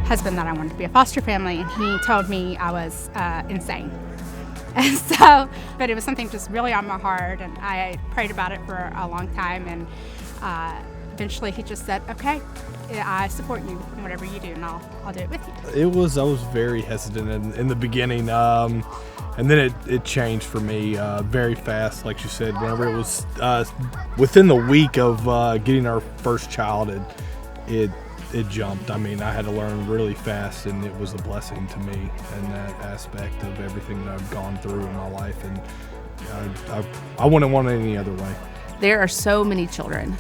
husband that I wanted to be a foster family, and he told me I was insane. And so, but it was something just really on my heart, and I prayed about it for a long time, and eventually he just said, okay, I support you in whatever you do, and I'll do it with you. I was very hesitant in the beginning, and then it changed for me very fast. Like you said, whenever it was within the week of getting our first child, it jumped. I mean, I had to learn really fast, and it was a blessing to me in that aspect of everything that I've gone through in my life, and I wouldn't want it any other way. There are so many children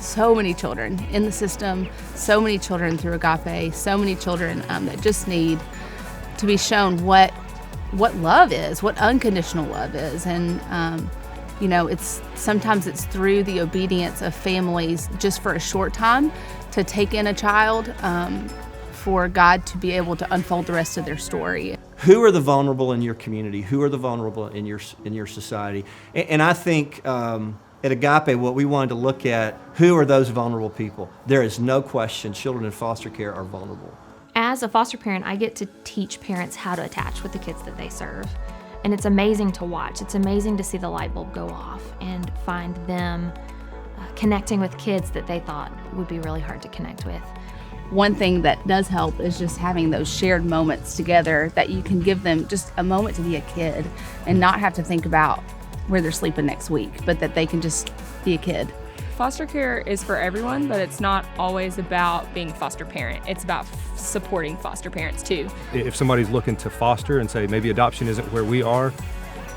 in the system, so many children through AGAPE, so many children that just need to be shown what love is, what unconditional love is. And, sometimes it's through the obedience of families just for a short time to take in a child for God to be able to unfold the rest of their story. Who are the vulnerable in your community? Who are the vulnerable in your society? And I think at AGAPE, what we wanted to look at, who are those vulnerable people? There is no question children in foster care are vulnerable. As a foster parent, I get to teach parents how to attach with the kids that they serve. And it's amazing to watch. It's amazing to see the light bulb go off and find them connecting with kids that they thought would be really hard to connect with. One thing that does help is just having those shared moments together that you can give them just a moment to be a kid and not have to think about where they're sleeping next week, but that they can just be a kid. Foster care is for everyone, but it's not always about being a foster parent. It's about supporting foster parents too. If somebody's looking to foster and say maybe adoption isn't where we are,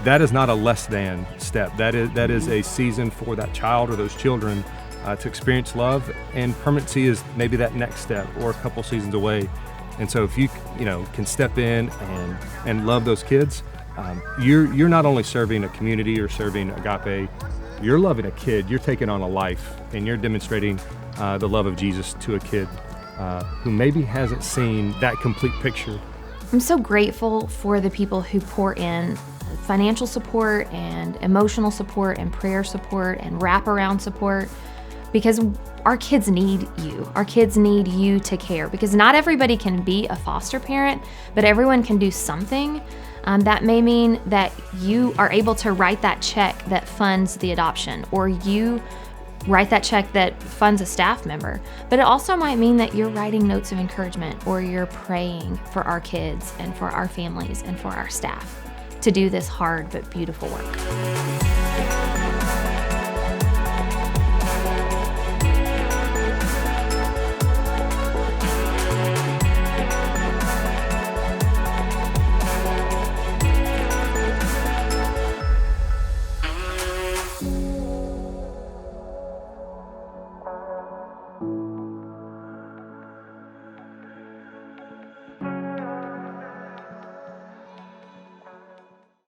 that is not a less than step. That is a season for that child or those children to experience love, and permanency is maybe that next step or a couple seasons away. And so if you can step in and love those kids, you're not only serving a community or serving AGAPE, you're loving a kid, you're taking on a life, and you're demonstrating the love of Jesus to a kid who maybe hasn't seen that complete picture. I'm so grateful for the people who pour in financial support and emotional support and prayer support and wraparound support, because our kids need you. Our kids need you to care, because not everybody can be a foster parent, but everyone can do something. That may mean that you are able to write that check that funds the adoption, or you write that check that funds a staff member. But it also might mean that you're writing notes of encouragement, or you're praying for our kids and for our families and for our staff to do this hard but beautiful work.